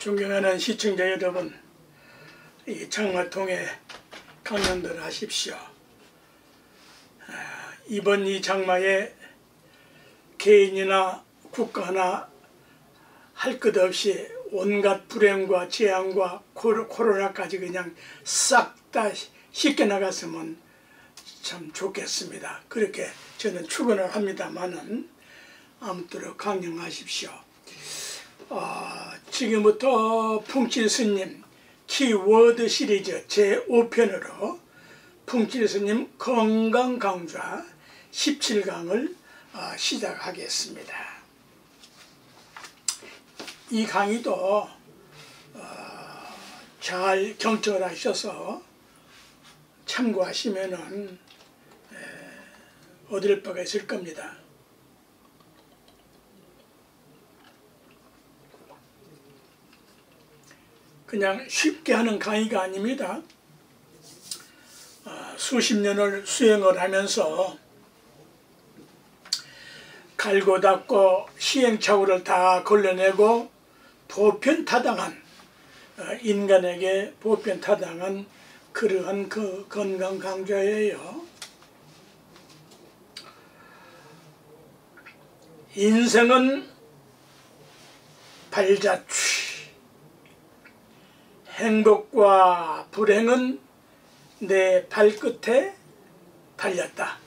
존경하는 시청자 여러분, 이 장마통에 강연들 하십시오. 이번 이 장마에 개인이나 국가나 할 것 없이 온갖 불행과 재앙과 코로나까지 그냥 싹 다 씻겨나갔으면 참 좋겠습니다. 그렇게 저는 축원을 합니다만은 아무쪼록 강령하십시오. 지금부터 풍칠스님 키워드 시리즈 제5편으로 풍칠스님 건강강좌 17강을 시작하겠습니다. 이 강의도 잘 경청을 하셔서 참고하시면은 얻을 바가 있을 겁니다. 그냥 쉽게 하는 강의가 아닙니다. 수십 년을 수행을 하면서 갈고 닦고 시행착오를 다 걸러내고 보편타당한 인간에게 보편타당한 그러한 그 건강 강좌예요. 인생은 발자취, 행복과 불행은 내 발끝에 달렸다.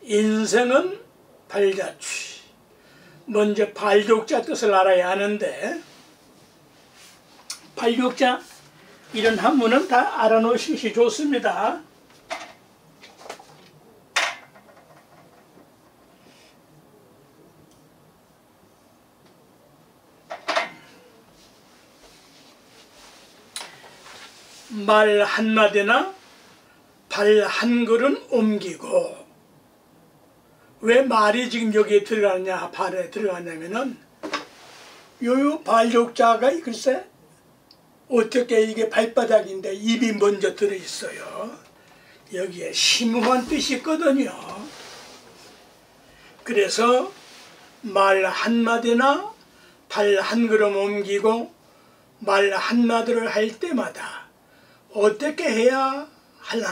인생은 발자취. 먼저 발족자 뜻을 알아야 하는데, 발족자 이런 한문은 다 알아놓으시기 좋습니다. 말 한마디나 발 한 걸음 옮기고, 왜 말이 지금 여기에 들어가느냐, 발에 들어가냐면은 요 발족자가 글쎄 어떻게 이게 발바닥인데 입이 먼저 들어있어요. 여기에 심오한 뜻이 있거든요. 그래서 말 한마디나 발 한 걸음 옮기고 말 한마디를 할 때마다 어떻게 해야 하나,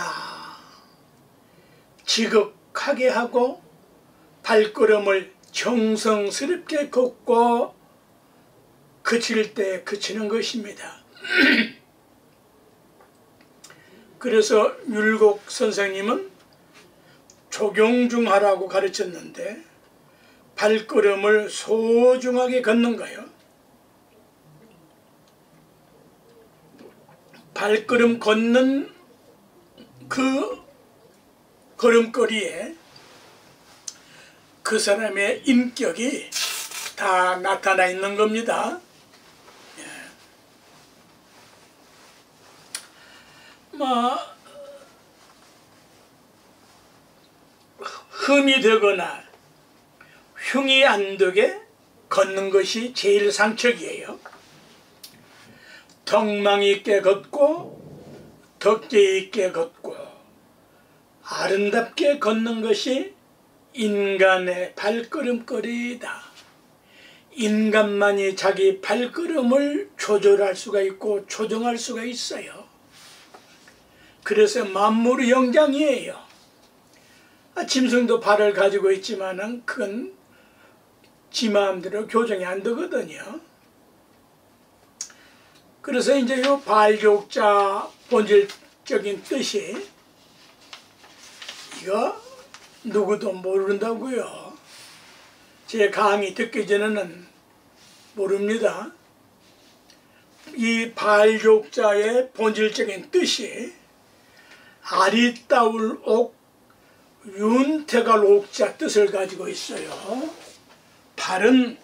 지극하게 하고 발걸음을 정성스럽게 걷고 그칠 때 그치는 것입니다. 그래서 율곡 선생님은 조경중하라고 가르쳤는데 발걸음을 소중하게 걷는 거예요. 발걸음 걷는 그 걸음걸이에 그 사람의 인격이 다 나타나 있는 겁니다. 흠이 되거나 흉이 안 되게 걷는 것이 제일 상책이에요. 덕망 있게 걷고 덕계 있게 걷고 아름답게 걷는 것이 인간의 발걸음거리다. 인간만이 자기 발걸음을 조절할 수가 있고 조정할 수가 있어요. 그래서 만물의 영장이에요. 짐승도 발을 가지고 있지만은 그건 지 마음대로 교정이 안 되거든요. 그래서 이제 이 발족자 본질적인 뜻이 이거 누구도 모른다고요. 제 강의 듣기 전에는 모릅니다. 이 발족자의 본질적인 뜻이 아리따울 옥 윤태갈 옥자 뜻을 가지고 있어요. 발은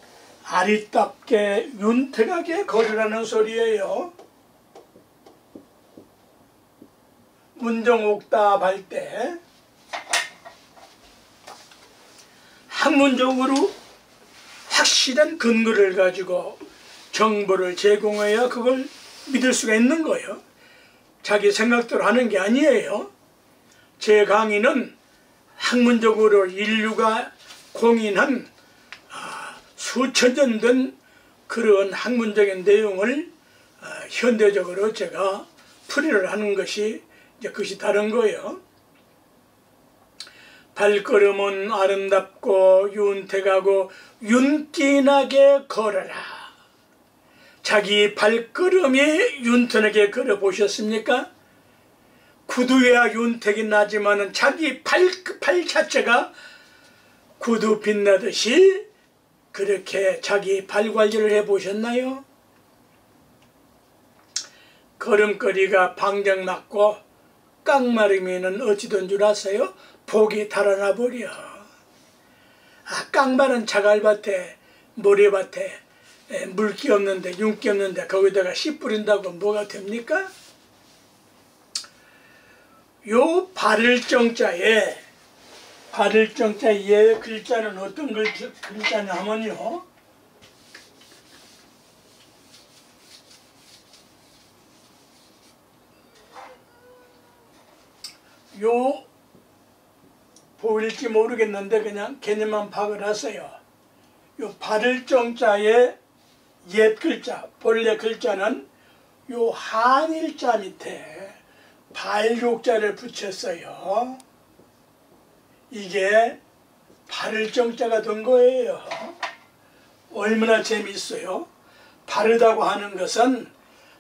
아리답게 윤택하게 걸으라는 소리예요. 문정옥답 할 때 학문적으로 확실한 근거를 가지고 정보를 제공해야 그걸 믿을 수가 있는 거예요. 자기 생각대로 하는 게 아니에요. 제 강의는 학문적으로 인류가 공인한 수천 년 된 그런 학문적인 내용을 현대적으로 제가 풀이를 하는 것이 이제 그것이 다른 거예요. 발걸음은 아름답고 윤택하고 윤기나게 걸어라. 자기 발걸음이 윤택하게 걸어보셨습니까? 구두야 윤택이 나지만은 자기 팔 자체가 구두 빛나듯이 그렇게 자기 발 관리를 해보셨나요? 걸음걸이가 방정맞고 깡마르면은 어찌 된 줄 아세요? 복이 달아나 버려. 깡마른 자갈밭에 모래밭에 물기 없는데 윤기 없는데 거기다가 씨 뿌린다고 뭐가 됩니까? 요 발을정자에 글자는 어떤 글자냐 하면요, 요 보일지 모르겠는데 그냥 개념만 파악을 하세요. 요 발을정자의 옛 글자, 본래 글자는 요 한일자 밑에 발족자를 붙였어요. 이게 발을정자가 된 거예요. 얼마나 재미있어요. 바르다고 하는 것은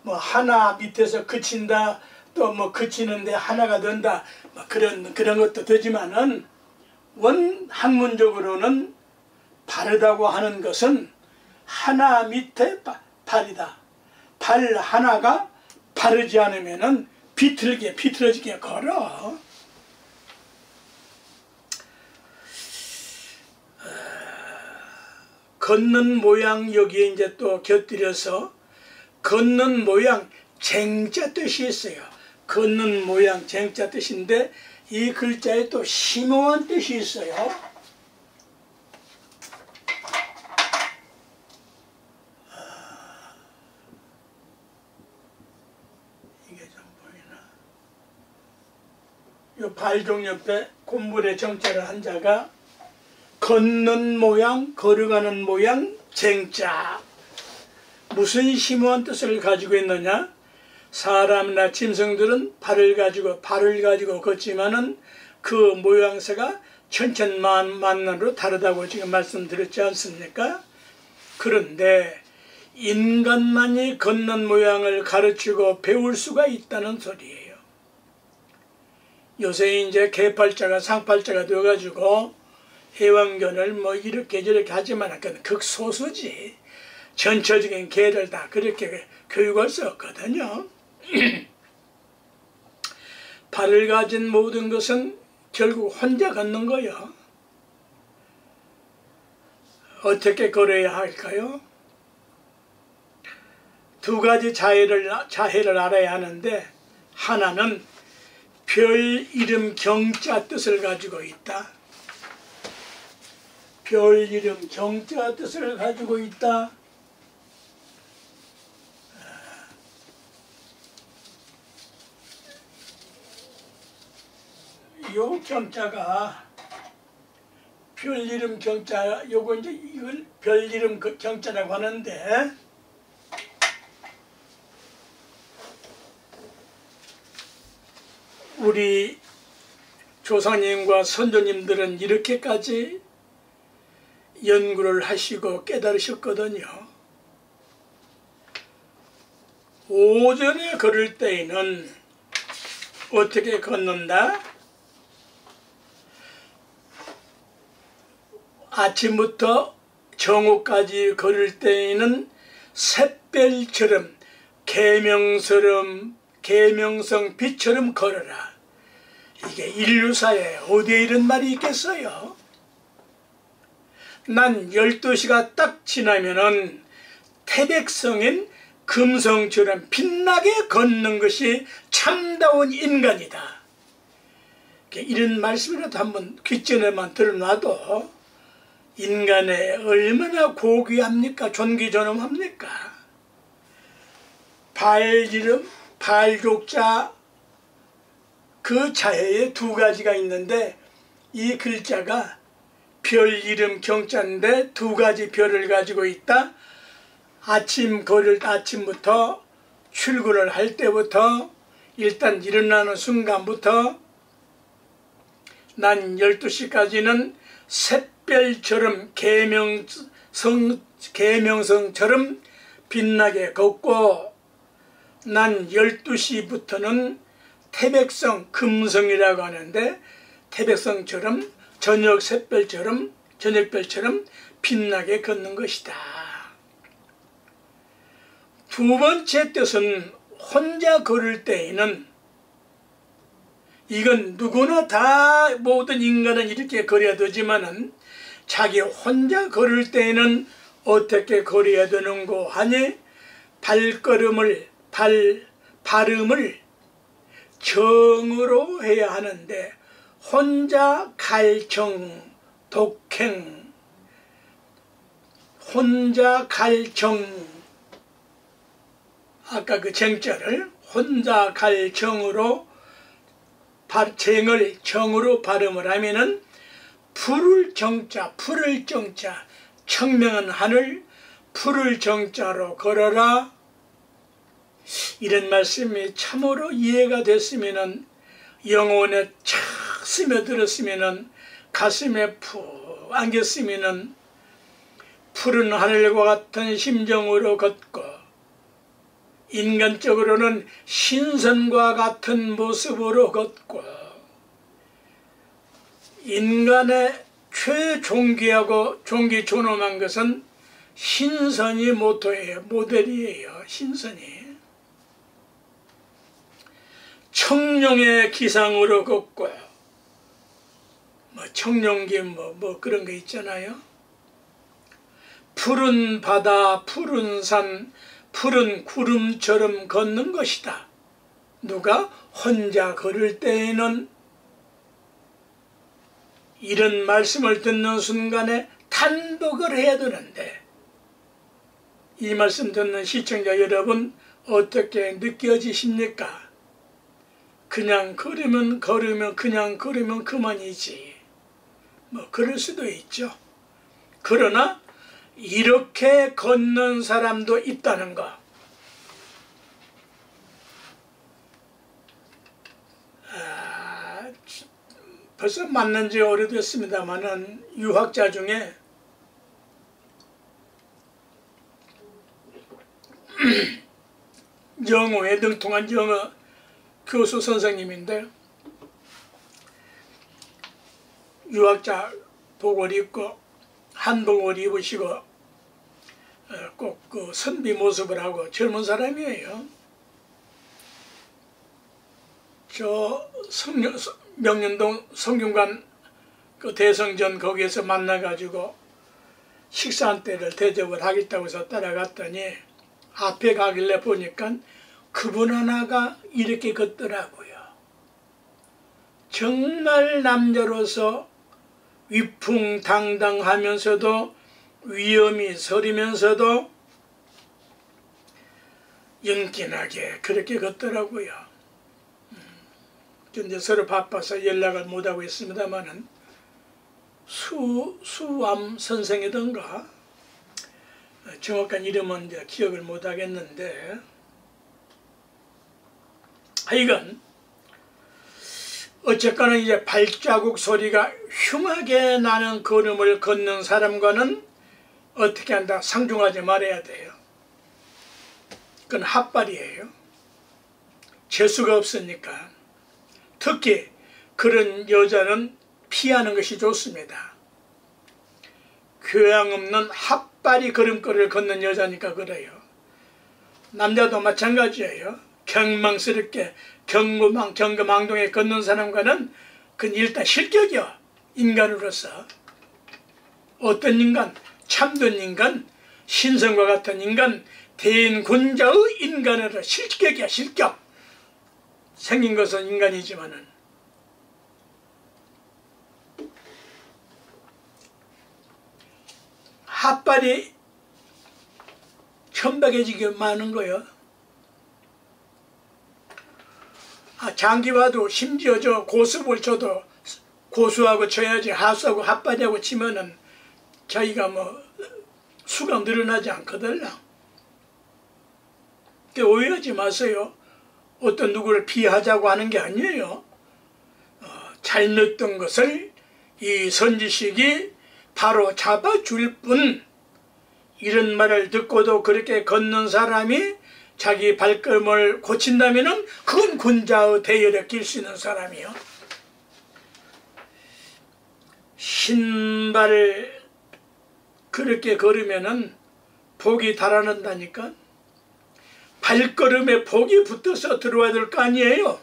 뭐 하나 밑에서 그친다, 또 뭐 그치는데 하나가 된다, 뭐 그런 것도 되지만은 원 학문적으로는 바르다고 하는 것은 하나 밑에 발이다. 발 하나가 바르지 않으면은 비틀어지게 걸어. 걷는 모양 여기에 이제 또 곁들여서 걷는 모양 쟁자 뜻이 있어요. 걷는 모양 쟁자 뜻인데 이 글자에 또 심오한 뜻이 있어요. 이게 좀 보이나? 이 발종 옆에 곤물의 정자를 한 자가 걷는 모양, 걸어가는 모양, 쟁자. 무슨 심오한 뜻을 가지고 있느냐? 사람이나 짐승들은 발을 가지고 걷지만은 그 모양새가 천천만만으로 다르다고 지금 말씀드렸지 않습니까? 그런데 인간만이 걷는 모양을 가르치고 배울 수가 있다는 소리예요. 요새 이제 개팔자가 상팔자가 되어가지고 해왕견을 뭐 이렇게 저렇게 하지만 그건 극소수지. 전체적인 개를 다 그렇게 교육할 수 없거든요. 발을 가진 모든 것은 결국 혼자 걷는 거예요. 어떻게 걸어야 할까요? 두 가지 자해를 알아야 하는데, 하나는 별 이름 경자 뜻을 가지고 있다. 별 이름 경자 뜻을 가지고 있다. 요 경자가 별 이름 경자, 요거 이제 이걸 별 이름 경자라고 하는데, 우리 조상님과 선조님들은 이렇게까지 연구를 하시고 깨달으셨거든요. 오전에 걸을 때에는 어떻게 걷는다? 아침부터 정오까지 걸을 때에는 샛별처럼 계명성 빛처럼 걸어라. 이게 인류사에 어디에 이런 말이 있겠어요? 난 12시가 딱 지나면은 태백성인 금성처럼 빛나게 걷는 것이 참다운 인간이다. 이런 말씀이라도 한번 귓전에만 들어놔도 인간에 얼마나 고귀합니까? 존귀존엄합니까? 발이름, 발족자 그 자해에 두 가지가 있는데 이 글자가 별 이름 경자인데 두 가지 별을 가지고 있다. 아침부터 출근을 할 때부터 일단 일어나는 순간부터 난 12시까지는 샛별처럼 계명성처럼 빛나게 걷고 난 12시부터는 태백성, 금성이라고 하는데 태백성처럼 저녁별처럼 빛나게 걷는 것이다. 두 번째 뜻은 혼자 걸을 때에는 이건 누구나 다 모든 인간은 이렇게 걸어야 되지만은 자기 혼자 걸을 때에는 어떻게 걸어야 되는고 하니 발걸음을 발음을 정으로 해야 하는데 혼자 갈정 독행 혼자 갈정 아까 그 정자를 혼자 갈정으로 쟁을 정으로 발음을 하면은 푸를 정자 청명한 하늘 푸를 정자로 걸어라. 이런 말씀이 참으로 이해가 됐으면은 영혼에 착 스며들었으면은 가슴에 푹 안겼으면은 푸른 하늘과 같은 심정으로 걷고 인간적으로는 신선과 같은 모습으로 걷고 인간의 최종기하고 존엄한 것은 신선이 모토예요. 모델이에요. 신선이. 청룡의 기상으로 걷고 청룡기 그런 거 있잖아요. 푸른 바다, 푸른 산, 푸른 구름처럼 걷는 것이다. 누가 혼자 걸을 때에는 이런 말씀을 듣는 순간에 단독을 해야 되는데 이 말씀 듣는 시청자 여러분 어떻게 느껴지십니까? 그냥 걸으면 그냥 걸으면 그만이지. 그럴 수도 있죠. 그러나 이렇게 걷는 사람도 있다는 거. 벌써 만난 지 오래됐습니다만은 유학자 중에 영어에 능통한 영어 교수 선생님인데 유학자 복을 입고 한복을 입으시고 꼭 그 선비 모습을 하고 젊은 사람이에요. 저 명륜동 성균관 그 대성전 거기에서 만나가지고 식사한 때를 대접을 하겠다고 해서 따라갔더니 앞에 가길래 보니까 그분 하나가 이렇게 걷더라고요. 정말 남자로서 위풍당당하면서도 위엄이 서리면서도 연긴하게 그렇게 걷더라고요. 근데 서로 바빠서 연락을 못하고 있습니다만은 수암 선생이던가 정확한 이름은 이제 기억을 못하겠는데 하여간 어쨌거나 이제 발자국 소리가 흉하게 나는 걸음을 걷는 사람과는 어떻게 한다? 상종하지 말아야 돼요. 그건 핫발이에요. 재수가 없으니까. 특히 그런 여자는 피하는 것이 좋습니다. 교양 없는 핫발이 걸음걸이를 걷는 여자니까 그래요. 남자도 마찬가지예요. 경망스럽게 경거망동에 걷는 사람과는 그건 일단 실격이야. 인간으로서. 어떤 인간? 참된 인간, 신성과 같은 인간, 대인군자의 인간으로 실격이야. 실격. 생긴 것은 인간이지만은 핫발이 천박해지게 많은 거예요. 장기 봐도 심지어 저 고수볼 쳐도 고수하고 쳐야지 하수하고 핫발이하고 치면은 자기가 수가 늘어나지 않거든요. 오해하지 마세요. 어떤 누구를 비하자고 하는 게 아니에요. 잘못된 것을 이 선지식이 바로 잡아줄 뿐, 이런 말을 듣고도 그렇게 걷는 사람이 자기 발걸음을 고친다면은 그건 군자의 대열에 낄 수 있는 사람이요. 신발을 그렇게 걸으면은 복이 달아난다니까. 발걸음에 복이 붙어서 들어와야 될 거 아니에요.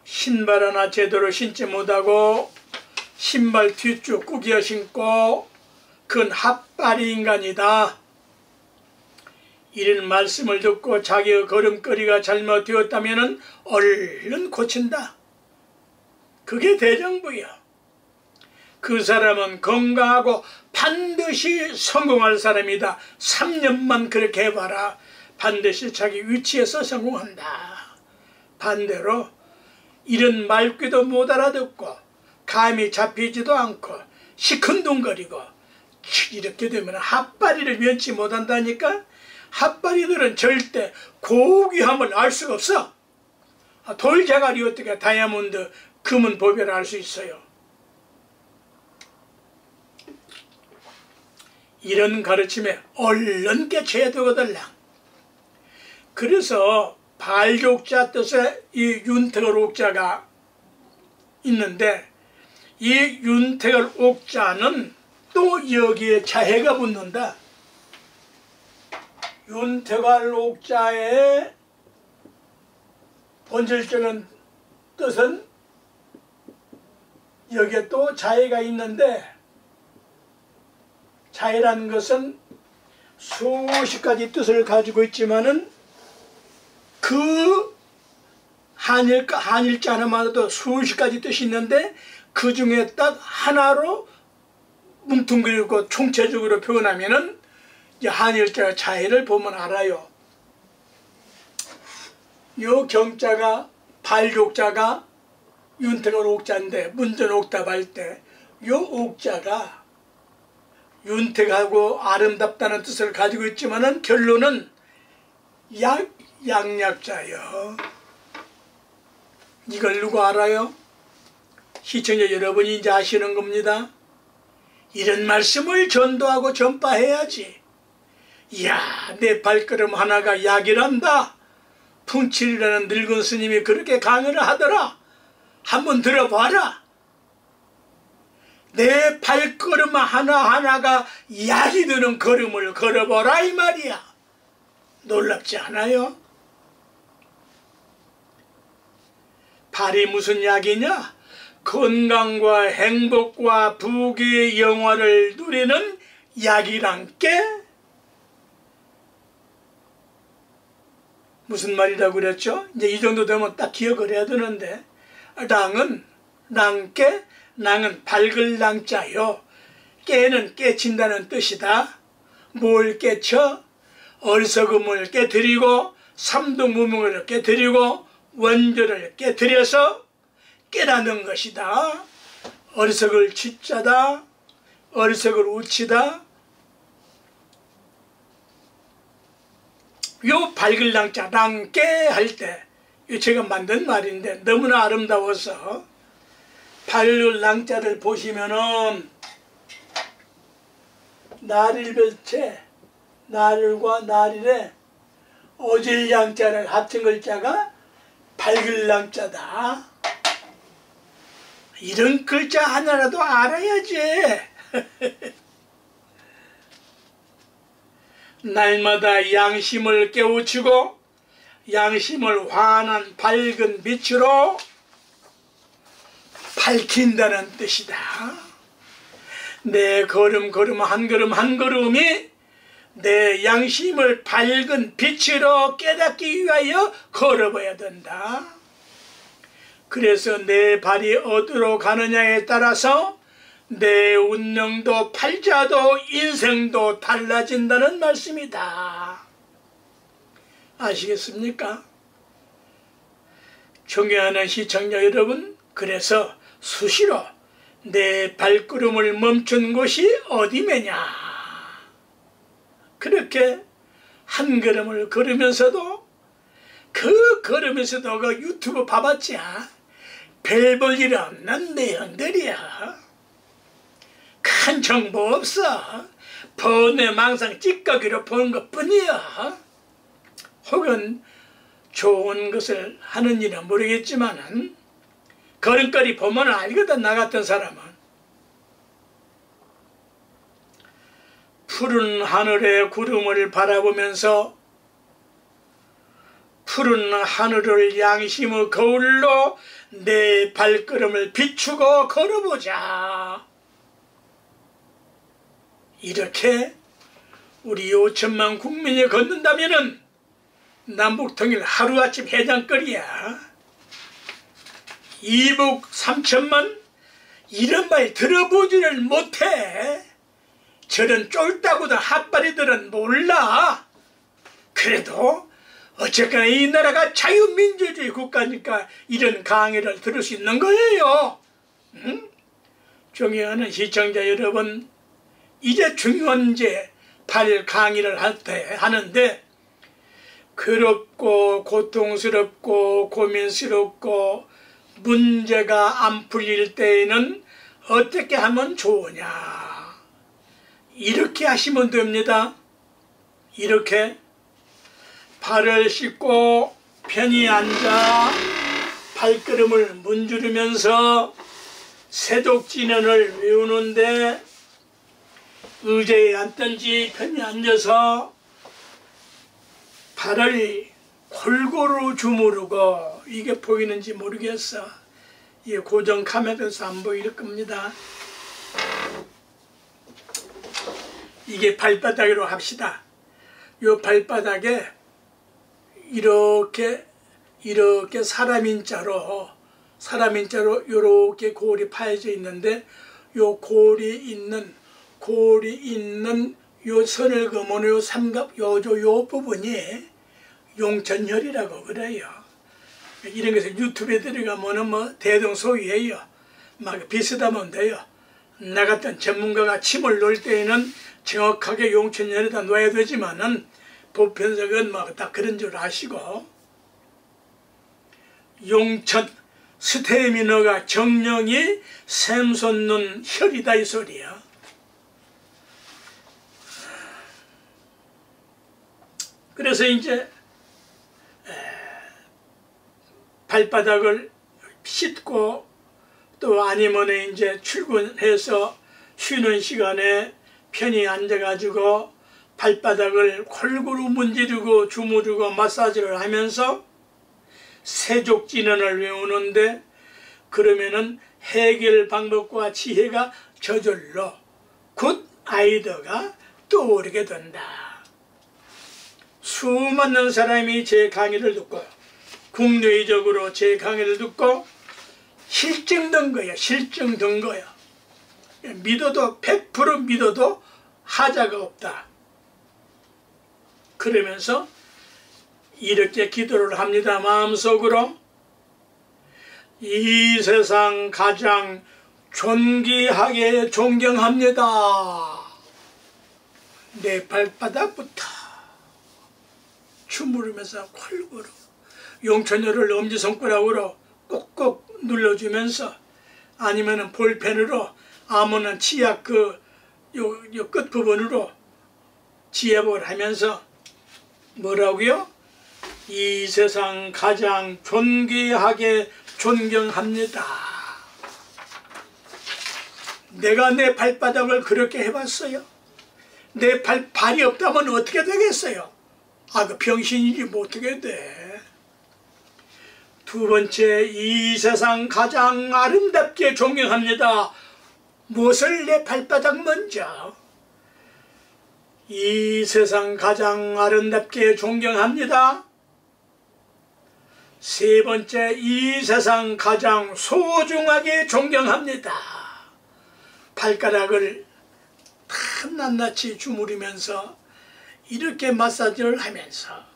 신발 하나 제대로 신지 못하고 신발 뒤쪽 구겨 신고 그건 핫발이 인간이다. 이런 말씀을 듣고 자기의 걸음걸이가 잘못되었다면 얼른 고친다. 그게 대정부야. 그 사람은 건강하고 반드시 성공할 사람이다. 3년만 그렇게 해봐라. 반드시 자기 위치에서 성공한다. 반대로 이런 말귀도 못 알아듣고 감이 잡히지도 않고 시큰둥거리고 이렇게 되면 핫바리를 면치 못한다니까. 핫바리들은 절대 고귀함을 알 수가 없어. 돌자갈이 어떻게 다이아몬드 금은 보배를 알 수 있어요. 이런 가르침에 얼른 깨쳐야 되거든. 그래서 발족자 뜻에 이 윤택을 옥자가 있는데, 이 윤택을 옥자는 또 여기에 자해가 붙는다. 윤택을 옥자의 본질적인 뜻은 여기에 또 자해가 있는데, 자해라는 것은 수십 가지 뜻을 가지고 있지만은 그 한일자 하나만으로도 수십 가지 뜻이 있는데 그 중에 딱 하나로 뭉뚱그리고 총체적으로 표현하면은 한일자 자해를 보면 알아요. 요 경자가 발족자가 윤택을 옥자인데 문전 옥답할 때 요 옥자가 윤택하고 아름답다는 뜻을 가지고 있지만은 결론은 양약자요. 이걸 누가 알아요? 시청자 여러분이 이제 아시는 겁니다. 이런 말씀을 전도하고 전파해야지. 이야, 내 발걸음 하나가 약이란다. 풍칠이라는 늙은 스님이 그렇게 강의를 하더라. 한번 들어봐라. 내 발걸음 하나하나가 약이 드는 걸음을 걸어보라 이 말이야. 놀랍지 않아요? 발이 무슨 약이냐? 건강과 행복과 부귀의 영화를 누리는 약이란 게 무슨 말이라고 그랬죠? 이제 이 정도 되면 딱 기억을 해야 되는데, 낭은 밝을 낭자요. 깨는 깨친다는 뜻이다. 뭘 깨쳐? 어리석음을 깨뜨리고 삼동무명을 깨뜨리고 원조를 깨뜨려서 깨닫는 것이다. 어리석을 치자다. 어리석을 우치다. 요 밝을 낭자, 낭깨 할 때, 제가 만든 말인데 너무나 아름다워서, 밝을 낭자를 보시면은 나릴별체, 나릴과 나릴에 어질 양자를 합친 글자가 밝을 낭자다. 이런 글자 하나라도 알아야지. 날마다 양심을 깨우치고 양심을 환한 밝은 빛으로 밝힌다는 뜻이다. 내 걸음 한 걸음이 내 양심을 밝은 빛으로 깨닫기 위하여 걸어봐야 된다. 그래서 내 발이 어디로 가느냐에 따라서 내 운명도 팔자도 인생도 달라진다는 말씀이다. 아시겠습니까? 존경하는 시청자 여러분, 그래서 수시로 내 발걸음을 멈춘 곳이 어디매냐? 그렇게 한 걸음을 걸으면서도 그 걸으면서도 그 유튜브 봐봤지? 별 볼 일 없는 내용들이야. 큰 정보 없어. 번외 망상 찌꺼기로 본 것뿐이야. 혹은 좋은 것을 하는 일은 모르겠지만은 걸음걸이 보면 알거든. 나 같은 사람은. 푸른 하늘의 구름을 바라보면서 푸른 하늘을 양심의 거울로 내 발걸음을 비추고 걸어보자. 이렇게 우리 5천만 국민이 걷는다면은 남북통일 하루아침 해장거리야. 이북 3천만 이런 말 들어보지를 못해. 저런 쫄따구들 핫바리들은 몰라. 그래도 어쨌거나 이 나라가 자유민주주의 국가니까 이런 강의를 들을 수 있는 거예요. 응? 존경하는 시청자 여러분, 이제 중요한 발 강의를 하는데 괴롭고 고통스럽고 고민스럽고 문제가 안 풀릴 때에는 어떻게 하면 좋으냐. 이렇게 하시면 됩니다. 이렇게 발을 씻고 편히 앉아 발걸음을 문지르면서 세독진언을 외우는데 의자에 앉든지 편히 앉아서 발을 골고루 주무르고, 이게 보이는지 모르겠어. 이게 고정 카메라에서 안 보일 겁니다. 이게 발바닥으로 합시다. 요 발바닥에 이렇게 사람인자로 이렇게 골이 파여져 있는데, 요 골이 있는 요 선을 그으면 요 삼각 요 부분이 용천혈이라고 그래요. 이런 것을 유튜브에 들어가면은 뭐 대동소이해요. 막 비슷하면 돼요. 나 같은 전문가가 침을 놓을 때에는 정확하게 용천혈에다 놓아야 되지만은 보편적은 막 다 그런 줄 아시고, 용천 스테미너가 정령이 샘솟는 혈이다 이 소리야. 그래서 이제 발바닥을 씻고 또 아니면 이제 출근해서 쉬는 시간에 편히 앉아가지고 발바닥을 골고루 문지르고 주무르고 마사지를 하면서 세족진언을 외우는데, 그러면은 해결 방법과 지혜가 저절로 굿 아이디어가 떠오르게 된다. 수많은 사람이 제 강의를 듣고 국내적으로 제 강의를 듣고 실증된 거야. 실증된 거야. 믿어도 100% 믿어도 하자가 없다. 그러면서 이렇게 기도를 합니다. 마음속으로 이 세상 가장 존귀하게 존경합니다. 내 발바닥부터 주무르면서 골고루 용천혈을 엄지손가락으로 꼭꼭 눌러주면서, 아니면은 볼펜으로 아무나 치약 요 끝부분으로 지압을 하면서 뭐라고요? 이 세상 가장 존귀하게 존경합니다. 내가 내 발바닥을 그렇게 해봤어요. 내 발이 없다면 어떻게 되겠어요? 그 병신이지 뭐 어떻게 돼. 두 번째, 이 세상 가장 아름답게 존경합니다. 무엇을? 내 발바닥 먼저. 이 세상 가장 아름답게 존경합니다. 세 번째, 이 세상 가장 소중하게 존경합니다. 발가락을 다 낱낱이 주무르면서 이렇게 마사지를 하면서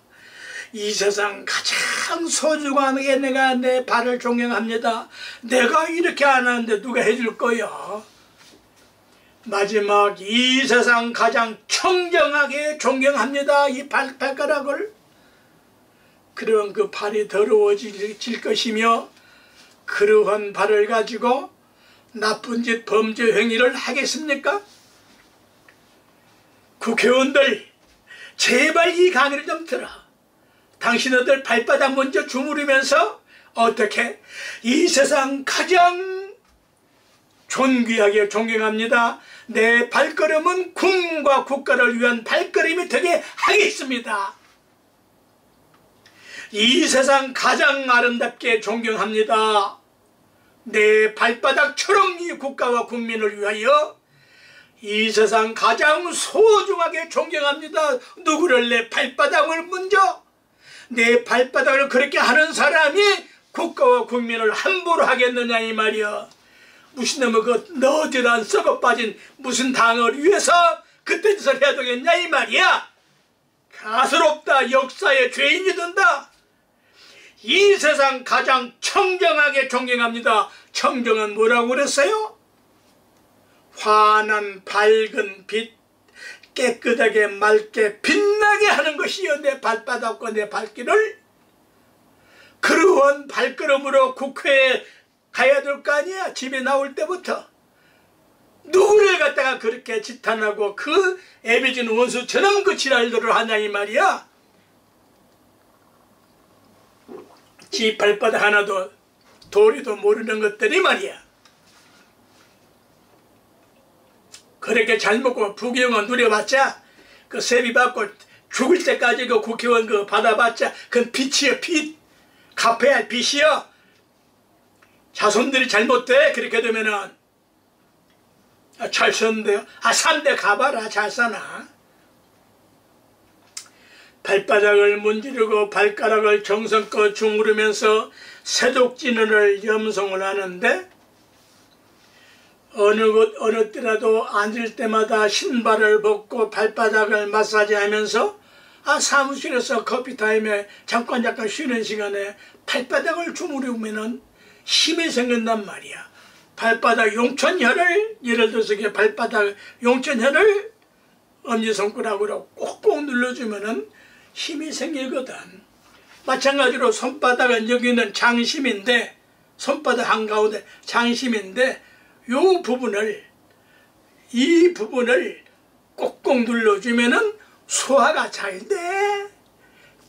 이 세상 가장 소중하게 내가 내 발을 존경합니다. 내가 이렇게 안 하는데 누가 해줄 거야? 마지막 이 세상 가장 청정하게 존경합니다. 이 발가락을. 그런 그 발이 더러워질 것이며 그러한 발을 가지고 나쁜 짓 범죄 행위를 하겠습니까? 국회의원들 제발 이 강의를 좀 들어. 당신들 발바닥 먼저 주무르면서 어떻게 이 세상 가장 존귀하게 존경합니다. 내 발걸음은 국민과 국가를 위한 발걸음이 되게 하겠습니다. 이 세상 가장 아름답게 존경합니다. 내 발바닥처럼 이 국가와 국민을 위하여 이 세상 가장 소중하게 존경합니다. 누구를 내 발바닥을 먼저 내 발바닥을 그렇게 하는 사람이 국가와 국민을 함부로 하겠느냐 이 말이야. 무슨 놈의 그 너지란 썩어 빠진 무슨 당을 위해서 그때 짓을 해야 되겠냐 이 말이야. 가스롭다. 역사의 죄인이 된다. 이 세상 가장 청정하게 존경합니다. 청정은 뭐라고 그랬어요? 환한 밝은 빛, 깨끗하게 맑게 빛나게 하는 것이요 내 발바닥과 내 발길을. 그러한 발걸음으로 국회에 가야 될 거 아니야. 집에 나올 때부터. 누구를 갖다가 그렇게 지탄하고 그 애비진 원수처럼 그 지랄들을 하냐 이 말이야. 지 발바닥 하나도 도리도 모르는 것들이 말이야. 그렇게 잘 먹고 부귀영화 누려봤자 그 세비 받고 죽을 때까지 그 국회의원 그 받아봤자 그건 빚이여 빚. 갚아야 할 빚이여. 자손들이 잘못돼. 그렇게 되면은 잘 썼는데요. 3대 가봐라. 잘 사나. 발바닥을 문지르고 발가락을 정성껏 주무르면서 세족진언을 염송을 하는데 어느 곳 어느 때라도 앉을 때마다 신발을 벗고 발바닥을 마사지하면서 사무실에서 커피타임에 잠깐 쉬는 시간에 발바닥을 주무르면은 힘이 생긴단 말이야. 발바닥 용천혈을 예를 들어서 발바닥 용천혈을 엄지손가락으로 꼭꼭 눌러주면은 힘이 생기거든. 마찬가지로 손바닥은 여기는 장심인데 손바닥 한가운데 장심인데 이 부분을 꼭꼭 눌러주면은 소화가 잘 돼.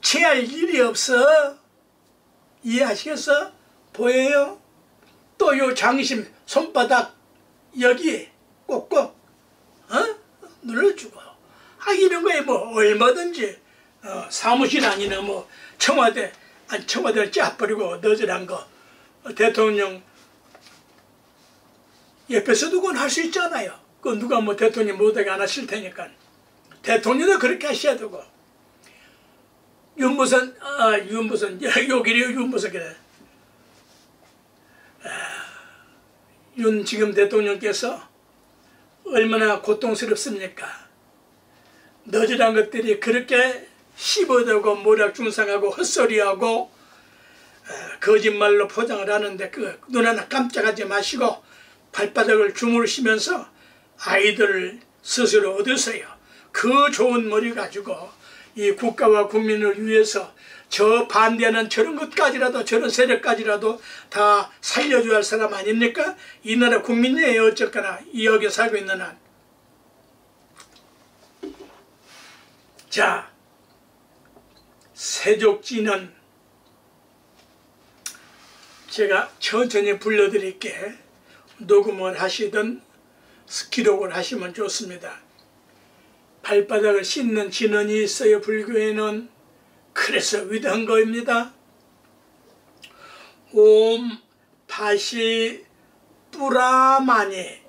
체할 일이 없어. 이해하시겠어? 보여요? 또 요 장심 손바닥 여기에 꼭꼭 눌러주고 이런 거에 뭐 얼마든지 사무실 아니나 뭐 청와대를 짜버리고 너절한 거 대통령 옆에서 두고는 할 수 있잖아요. 그 누가 뭐 대통령 못하게 안 하실 테니까 대통령도 그렇게 하셔야 되고 윤무선 요기래요. 윤무선이래. 윤 지금 대통령께서 얼마나 고통스럽습니까? 너절한 것들이 그렇게 씹어대고 모략중상하고 헛소리하고 거짓말로 포장을 하는데 그 눈 하나 깜짝하지 마시고 발바닥을 주무르시면서 아이들을 스스로 얻으세요. 그 좋은 머리 가지고 이 국가와 국민을 위해서 저 반대하는 저런 것까지라도 저런 세력까지라도 다 살려줘야 할 사람 아닙니까? 이 나라 국민이에요. 어쨌거나 이 역에 살고 있는 한. 자, 세족진은 제가 천천히 불러드릴게. 녹음을 하시든 기록을 하시면 좋습니다. 발바닥을 씻는 진언이 있어요. 불교에는. 그래서 위대한 거입니다. 옴 파시 뿌라마니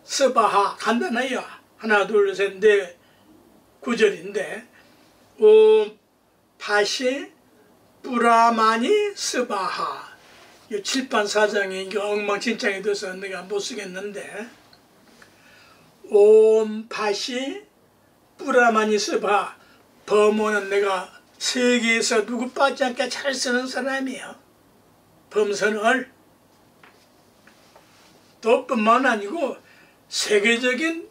스바하. 간단해요. 하나 둘 셋 넷 구절인데 옴 파시 뿌라마니 스바하. 이 칠판 사장이 이게 엉망진창이 돼서 내가 못 쓰겠는데 옴 파시 뿌라마니 스바. 범어는 내가 세계에서 누구 빠지 않게 잘 쓰는 사람이에요. 범선을. 또 뿐만 아니고 세계적인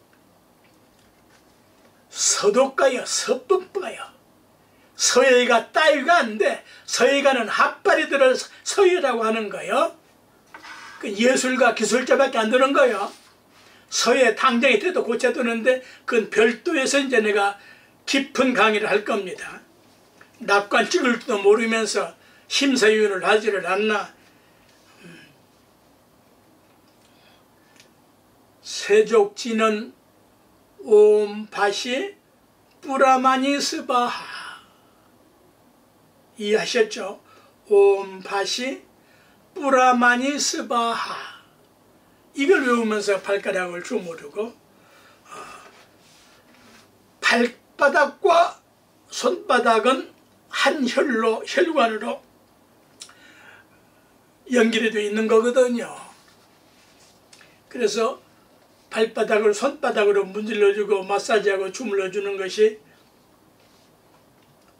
서독가요, 서법가요. 서예가 따위가 안 돼. 서예가는 핫발이 들어 서예라고 하는 거요. 그 예술가 기술자밖에 안 되는 거요. 서예 당장에 돼도 고쳐두는데 그건 별도에서 이제 내가 깊은 강의를 할 겁니다. 낙관 찍을 줄도 모르면서 심사위원을 하지를 않나. 세족지는 옴바시 뿌라마니 스바하. 이해하셨죠? 옴바시 뿌라마니 스바하. 이걸 외우면서 발가락을 주무르고 발바닥과 손바닥은 한 혈관으로 연결이 되어 있는 거거든요. 그래서 발바닥을 손바닥으로 문질러주고 마사지하고 주물러주는 것이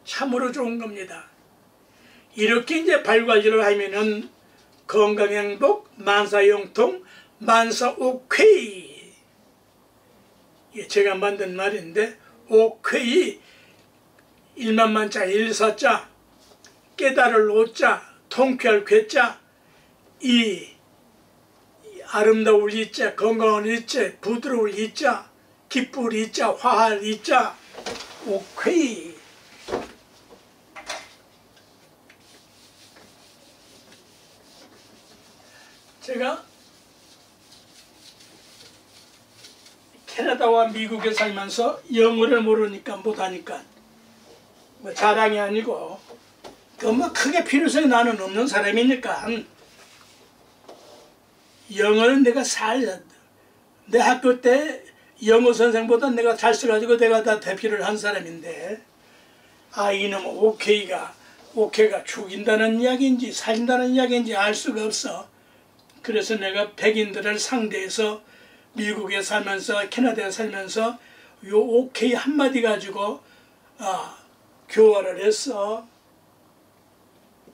참으로 좋은 겁니다. 이렇게 이제 발관리를 하면은 건강행복, 만사형통, 만사오케이. 제가 만든 말인데, 오케이, 일만만자, 일사자, 깨달을 오자, 통쾌할 괴자, 이 아름다울 이자, 건강한 이자, 부드러울 이자, 기쁠 이자, 화할 이자, 오케이. 제가 캐나다와 미국에 살면서 영어를 모르니까 못하니까 뭐 자랑이 아니고 그 뭐 크게 필요성이 나는 없는 사람이니까 영어는 내가 내 학교 때 영어 선생보다 내가 잘 써가지고 내가 다 대피를 한 사람인데 이놈 오케이가 죽인다는 이야기인지 살린다는 이야기인지 알 수가 없어. 그래서 내가 백인들을 상대해서 미국에 살면서 캐나다에 살면서 요 오케이 한마디 가지고 교화를 했어.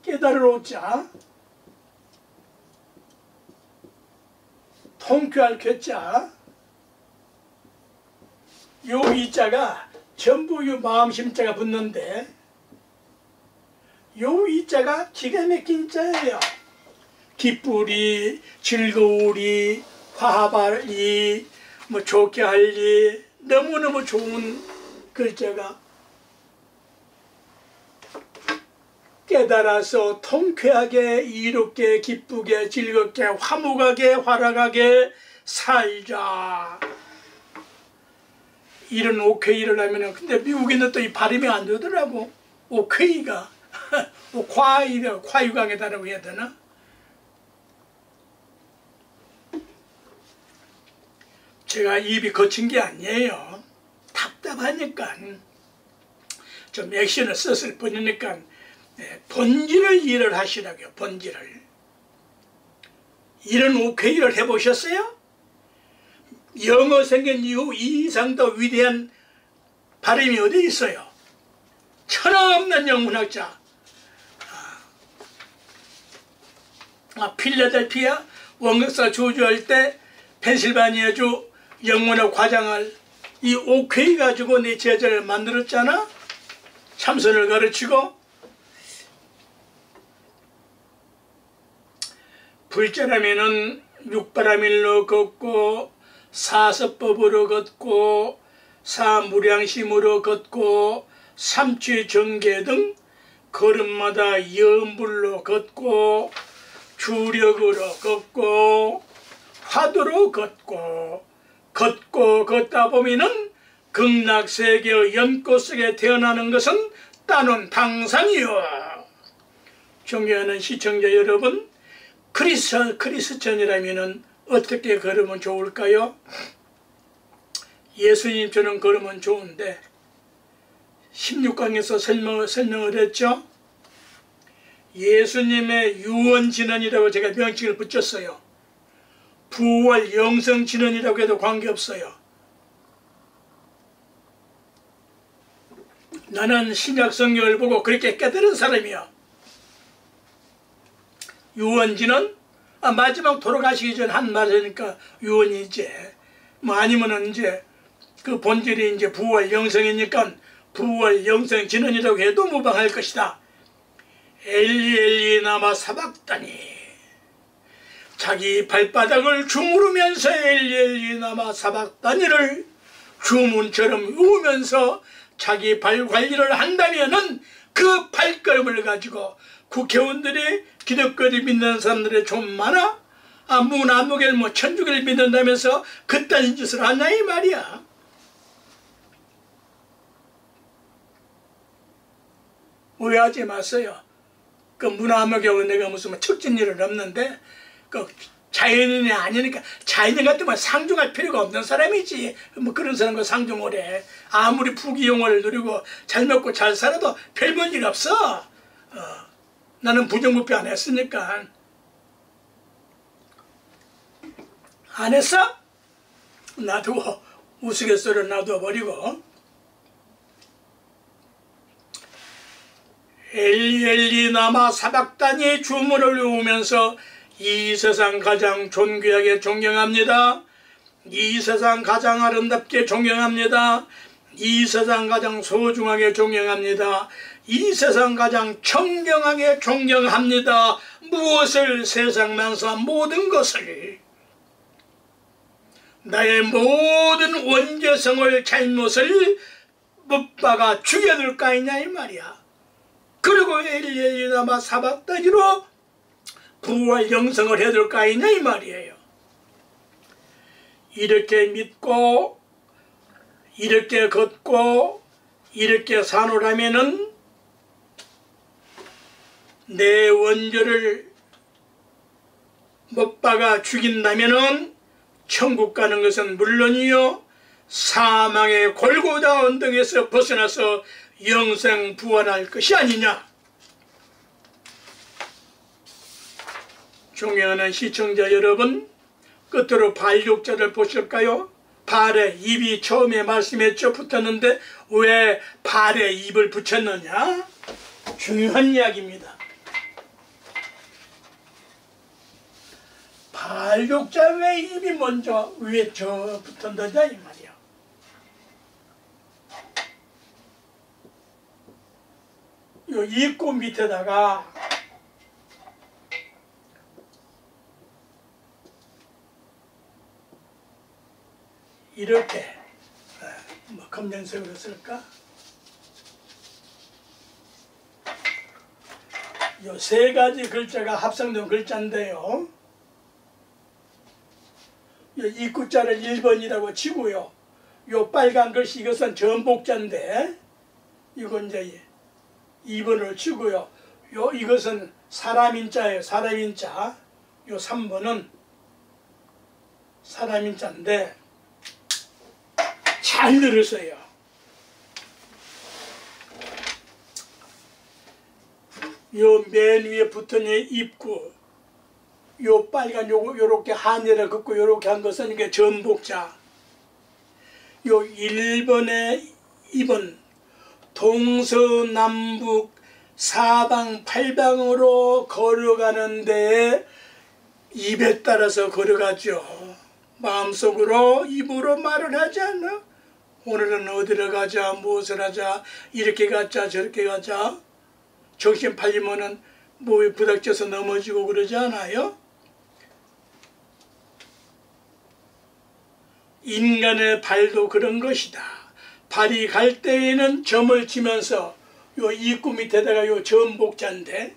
깨달을 오자, 통쾌할 괴자, 요 이자가 전부 요 마음심자가 붙는데 요 이자가 기가 막힌 자예요. 기쁘리, 즐거우리, 화합하리, 뭐 좋게 할리, 너무너무 좋은 글자가 깨달아서 통쾌하게, 이롭게, 기쁘게, 즐겁게, 화목하게, 활락하게 살자. 이런 오케이를 하면은, 근데 미국에는 또 이 발음이 안 되더라고. 오케이가. 과유강에다라고 해야 되나? 제가 입이 거친 게 아니에요. 답답하니까 좀 액션을 썼을 뿐이니까 본질을 이해를 하시라고요. 본질을. 이런 오케이를 해보셨어요? 영어 생긴 이후 이 이상 더 위대한 발음이 어디 있어요? 천하없는 영문학자. 필라델피아 원격사 조주할 때 펜실바니아주 영문학 과장을 이 오케이 가지고 내 제자를 만들었잖아. 참선을 가르치고. 불자라면은 육바라밀로 걷고 사서법으로 걷고 사무량심으로 걷고 삼취정계 등 걸음마다 염불로 걷고 주력으로 걷고 화두로 걷고 걷다 보면은 극락세계의 연꽃 속에 태어나는 것은 따놓은 당상이요. 존경하는 시청자 여러분, 크리스천이라면 어떻게 걸으면 좋을까요? 예수님처럼 걸으면 좋은데 16강에서 설명을 했죠. 예수님의 유언진언이라고 제가 명칭을 붙였어요. 부활 영성진언이라고 해도 관계없어요. 나는 신약 성경을 보고 그렇게 깨달은 사람이야. 유언진언? 마지막 돌아가시기 전 한 말이니까 유언이지. 뭐 아니면은 이제 그 본질이 이제 부활 영성이니까 부활 영성 진언이라고 해도 무방할 것이다. 엘리 엘리 나마 사박다니. 자기 발바닥을 주무르면서 엘리 엘리 나마 사박다니를 주문처럼 우면서 자기 발 관리를 한다면은 그 발걸음을 가지고 국회의원들이 기독교를 믿는 사람들이 좀 많아? 아, 무나무길 뭐 천주교를 믿는다면서 그딴 짓을 하냐 이 말이야. 오해하지 마세요. 그 무나무교는 내가 무슨 특징 일은 없는데 그 자연인이 아니니까 자연인 같으면 상종할 필요가 없는 사람이지. 뭐 그런 사람과 상종을 해. 아무리 부귀영화를 누리고 잘 먹고 잘 살아도 별 볼 일 없어. 나는 부정부패 안 했으니까. 안 했어? 놔두고 우스갯소리를 놔둬버리고. 엘리 엘리 나마 사박단이 주문을 외우면서 이 세상 가장 존귀하게 존경합니다. 이 세상 가장 아름답게 존경합니다. 이 세상 가장 소중하게 존경합니다. 이 세상 가장 청경하게 존경합니다. 무엇을? 세상만사 모든 것을. 나의 모든 원죄성을 잘못을 못 박아 죽여둘까 했냐 이 말이야. 그리고 엘리엘리나마 사박다니로 부활 영성을 해둘까 했냐 이 말이에요. 이렇게 믿고 이렇게 걷고 이렇게 사노라면은 내 원죄를 못 박아 죽인다면은 천국 가는 것은 물론이요 사망의 골고다 언덕에서 벗어나서 영생 부활할 것이 아니냐. 존경하는 시청자 여러분, 끝으로 발육자를 보실까요? 발에 입이 처음에 말씀했죠. 붙었는데 왜 발에 입을 붙였느냐? 중요한 이야기입니다. 발육자 왜 입이 먼저 위에 저 붙었느냐 이 말이야. 요 입구 밑에다가 이렇게 뭐 검정색으로 쓸까? 요 세 가지 글자가 합성된 글자인데요. 요 입구자를 1번이라고 치고요. 요 빨간 글씨 이것은 전복자인데 이건 이제 2번을 치고요. 요 이것은 사람인자예요. 사람인자. 요 3번은 사람인자인데 잘 들으세요. 요 맨 위에 붙은 입구, 요 빨간 요렇게 하늘을 긋고 요렇게 한 것은 이게 전복자. 요 1번에 2번 동서남북 사방 팔방으로 걸어가는데 입에 따라서 걸어가죠. 마음속으로 입으로 말을 하지 않아? 오늘은 어디로 가자, 무엇을 하자, 이렇게 가자, 저렇게 가자. 정신 팔리면은 몸에 부닥쳐서 넘어지고 그러지 않아요? 인간의 발도 그런 것이다. 발이 갈 때에는 점을 치면서 요 입구 밑에다가 요 전복자인데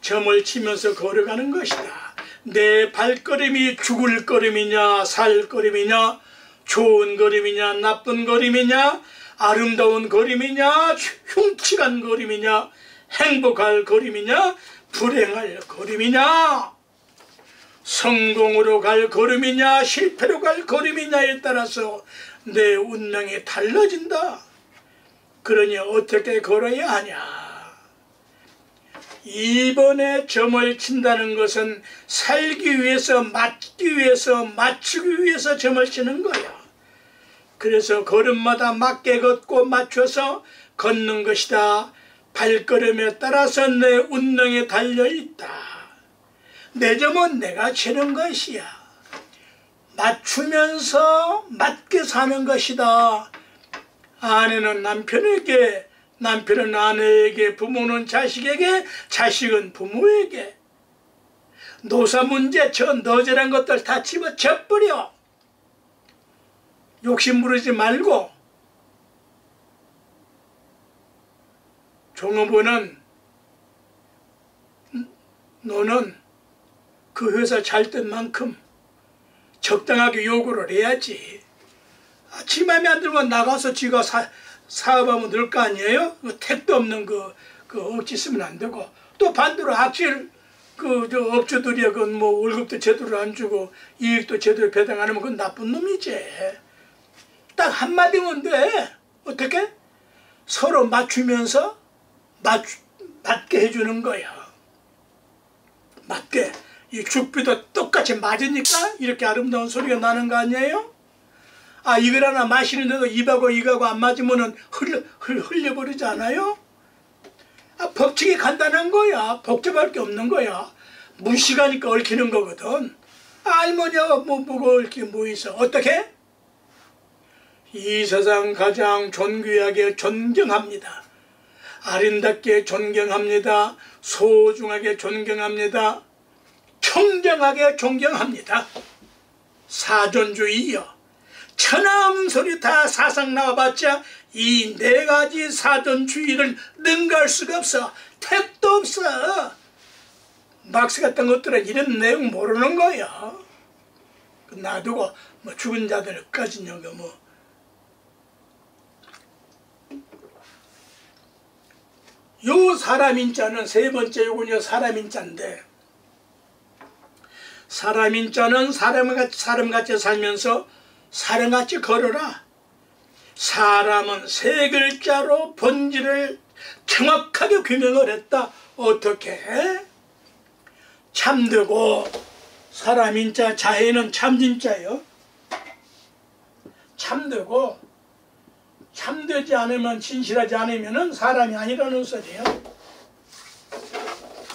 점을 치면서 걸어가는 것이다. 내 발걸음이 죽을 걸음이냐 살 걸음이냐 좋은 걸음이냐 나쁜 걸음이냐 아름다운 걸음이냐 흉측한 걸음이냐 행복할 걸음이냐 불행할 걸음이냐 성공으로 갈 걸음이냐 실패로 갈 걸음이냐에 따라서 내 운명이 달라진다. 그러니 어떻게 걸어야 하냐. 이번에 점을 친다는 것은 살기 위해서 맞기 위해서 맞추기 위해서 점을 치는 거야. 그래서 걸음마다 맞게 걷고 맞춰서 걷는 것이다. 발걸음에 따라서 내 운명이 달려있다. 내 점은 내가 치는 것이야. 맞추면서 맞게 사는 것이다. 아내는 남편에게, 남편은 아내에게, 부모는 자식에게, 자식은 부모에게. 노사 문제, 저 너저란 것들 다 집어쳐버려. 욕심 부리지 말고. 종업원은 너는 그 회사 잘 된 만큼 적당하게 요구를 해야지. 지 맘에 안 들면 나가서 지가 사업하면 될 거 아니에요? 그 택도 없는 그 억지 쓰면 안 되고. 또 반대로 악질 저 업주들이 뭐 월급도 제대로 안 주고 이익도 제대로 배당 안 하면 그건 나쁜 놈이지. 딱 한마디면 돼. 어떻게? 서로 맞추면서 맞게 해주는 거야. 맞게. 이 죽비도 똑같이 맞으니까 이렇게 아름다운 소리가 나는 거 아니에요? 아, 이걸 하나 마시는데도 입하고 이거하고 안 맞으면은 흘려버리지 않아요? 아, 법칙이 간단한 거야. 복잡할 게 없는 거야. 무식하니까 얽히는 거거든. 알머니가 뭐가 얽히 뭐 있어. 어떻게? 이 세상 가장 존귀하게 존경합니다. 아름답게 존경합니다. 소중하게 존경합니다. 청정하게 존경합니다. 사존주의요. 천하없는 소리 다 사상 나와봤자 이 네 가지 사존주의를 능가할 수가 없어. 택도 없어. 막스 같은 것들은 이런 내용 모르는 거야. 놔두고 뭐 죽은 자들까지 뭐. 요 사람인자는 세 번째 요건요 사람인자인데, 사람인자는 사람같이 살면서 사람같이 걸어라. 사람은 세 글자로 본질을 정확하게 규명을 했다. 어떻게? 참되고, 사람인자, 자해는 참진자예요. 참되고, 참되지 않으면, 진실하지 않으면 사람이 아니라는 소리예요.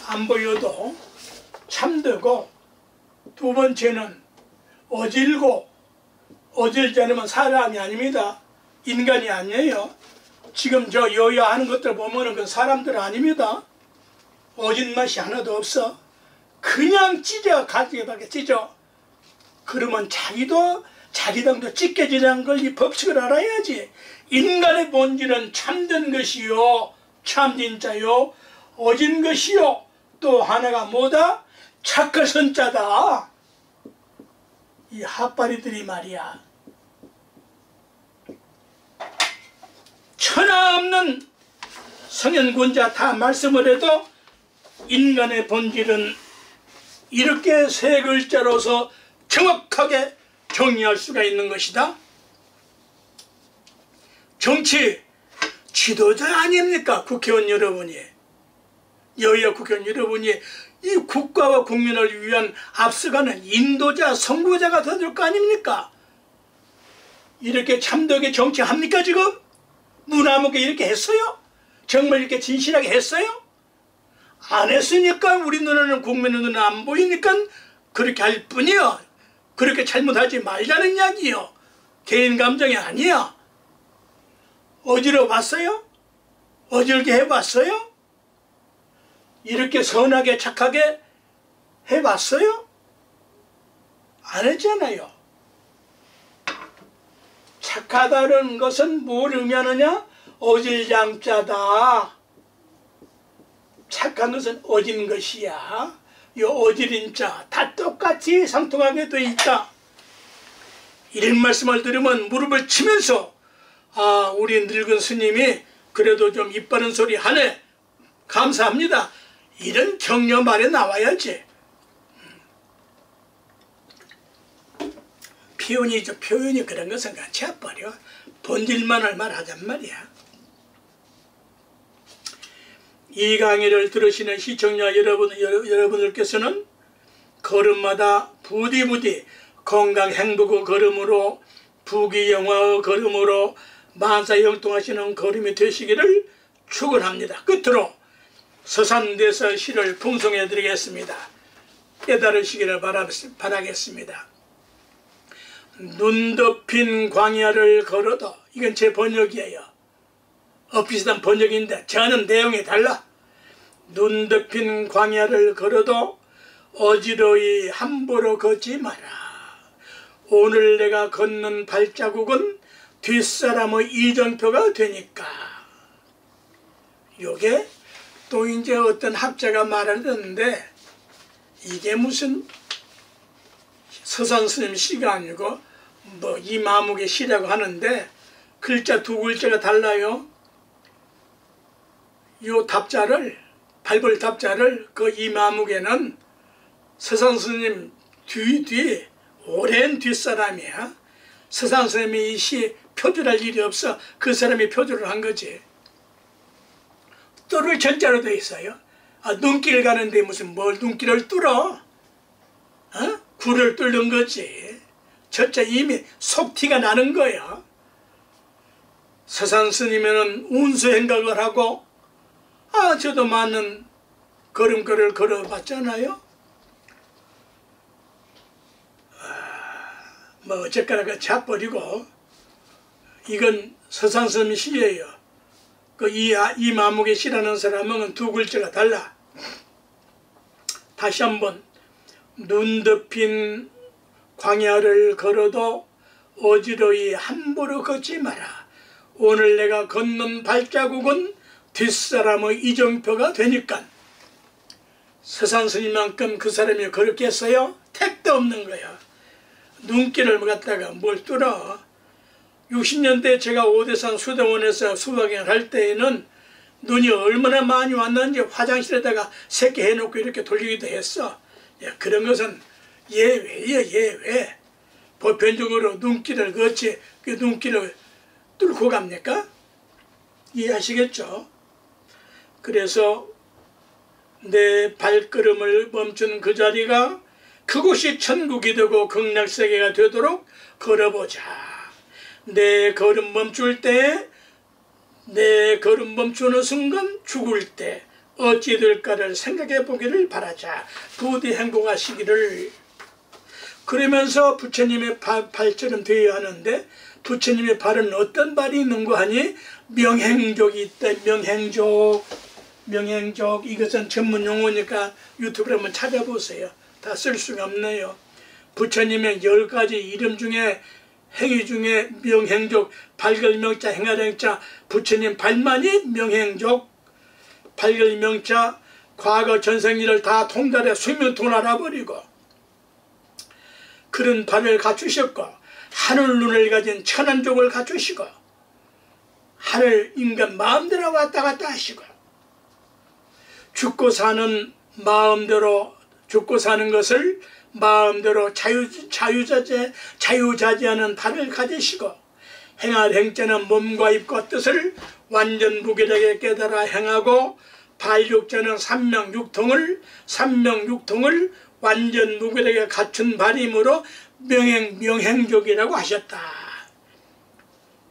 안 보여도 참되고, 두 번째는 어질고, 어질지 않으면 사람이 아닙니다. 인간이 아니에요. 지금 저 여야 하는 것들 보면은 그건 사람들 아닙니다. 어진 맛이 하나도 없어. 그냥 찢어, 가지게 찢어. 그러면 자기 당도 찢겨지는 걸 이 법칙을 알아야지. 인간의 본질은 참된 것이요, 참진자요, 어진 것이요, 또 하나가 뭐다? 착허선자다. 이 핫바리들이 말이야. 천하없는 성현군자 다 말씀을 해도 인간의 본질은 이렇게 세 글자로서 정확하게 정의할 수가 있는 것이다. 정치 지도자 아닙니까? 국회의원 여러분이, 여야 국회의원 여러분이 이 국가와 국민을 위한 앞서가는 인도자, 선구자가 될 거 아닙니까? 이렇게 참되게 정치합니까 지금? 무나무게 이렇게 했어요? 정말 이렇게 진실하게 했어요? 안 했으니까 우리 눈에는, 국민의 눈에 안 보이니까 그렇게 할 뿐이요. 그렇게 잘못하지 말자는 이야기요. 개인 감정이 아니야. 어지러 봤어요? 어질게 해봤어요? 이렇게 선하게 착하게 해봤어요? 안 했잖아요. 착하다는 것은 뭘 의미하느냐? 어질장자다. 착한 것은 어진 것이야. 이 어질인 자 다 똑같이 상통하게 돼 있다. 이런 말씀을 들으면 무릎을 치면서, 아, 우리 늙은 스님이 그래도 좀 입 바른 소리 하네, 감사합니다, 이런 격려 말에 나와야지. 표현이 그런 것은 같이 해버려. 본질만을 말하잔 말이야. 이 강의를 들으시는 시청자 여러분들께서는 걸음마다 부디 건강 행복의 걸음으로, 부귀영화의 걸음으로 만사형통하시는 걸음이 되시기를 축원합니다. 끝으로 서산대서 시를 풍송해 드리겠습니다. 깨달으시기를 바라겠습니다. 눈 덮인 광야를 걸어도, 이건 제 번역이에요. 비슷한 번역인데 저는 내용이 달라. 눈 덮인 광야를 걸어도 어지러이 함부로 걷지 마라. 오늘 내가 걷는 발자국은 뒷사람의 이정표가 되니까. 요게 또 이제 어떤 학자가 말하는데, 이게 무슨 서산 스님 시가 아니고 뭐 이마묵의 시라고 하는데, 글자 두 글자가 달라요. 요 답자를, 발벌 답자를 그 이마묵에는 서산 스님 뒤 오랜 뒷사람이야. 서산 스님이 이 시 표절할 일이 없어 그 사람이 표절을 한 거지. 뚫을 전자로 돼 있어요. 눈길 가는데 무슨 뭘 눈길을 뚫어? 굴을 뚫는 거지. 저자 이미 속티가 나는 거야. 서산 스님은 운수 행각을 하고, 저도 많은 걸음걸이를 걸어봤잖아요. 뭐 어쨌거나 그 잡버리고, 이건 서산 스님 시예요. 그 이마묵의 시라는 사람은 두 글자가 달라. 다시 한번. 눈 덮인 광야를 걸어도 어지러이 함부로 걷지 마라. 오늘 내가 걷는 발자국은 뒷사람의 이정표가 되니까. 서산 스님만큼 그 사람이 걸었겠어요? 택도 없는 거야. 눈길을 갖다가 뭘 뚫어. 60년대 제가 오대산 수동원에서 수학여행을 할 때에는 눈이 얼마나 많이 왔는지 화장실에다가 새끼 해놓고 이렇게 돌리기도 했어. 그런 것은 예외예요, 예외. 보편적으로 눈길을 걷지 그 눈길을 뚫고 갑니까? 이해하시겠죠? 그래서 내 발걸음을 멈춘 그 자리가 그곳이 천국이 되고 극락세계가 되도록 걸어보자. 내 걸음 멈출 때, 내 걸음 멈추는 순간 죽을 때 어찌 될까를 생각해 보기를 바라자. 부디 행복하시기를. 그러면서 부처님의 발처럼 되어야 하는데, 부처님의 발은 어떤 발이 있는 거 하니? 명행족이 있다. 명행족. 명행족. 이것은 전문 용어니까 유튜브를 한번 찾아보세요. 다 쓸 수가 없네요. 부처님의 10가지 이름 중에, 행위 중에 명행족, 발걸명자, 행하령자, 부처님 발만이 명행족, 발걸명자, 과거 전생일을 다 통달해 수명통을 알아버리고, 그런 발을 갖추셨고, 하늘 눈을 가진 천안족을 갖추시고, 하늘 인간 마음대로 왔다 갔다 하시고, 죽고 사는 것을 마음대로 자유자재하는 발을 가지시고, 행할 행자는 몸과 입과 뜻을 완전 무결하게 깨달아 행하고, 발육자는 삼명육통을 완전 무결하게 갖춘 발임으로 명행족이라고 하셨다.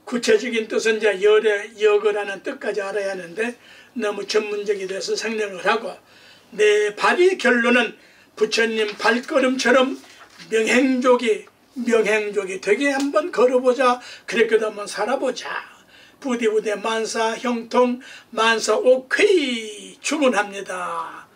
구체적인 뜻은 이제 역어라는 뜻까지 알아야 하는데 너무 전문적이 돼서 생략을 하고, 내 발이 결론은 부처님 발걸음처럼 명행족이 되게 한번 걸어보자. 그렇게도 한번 살아보자. 부디 만사 형통 만사 오쾌이 주문합니다.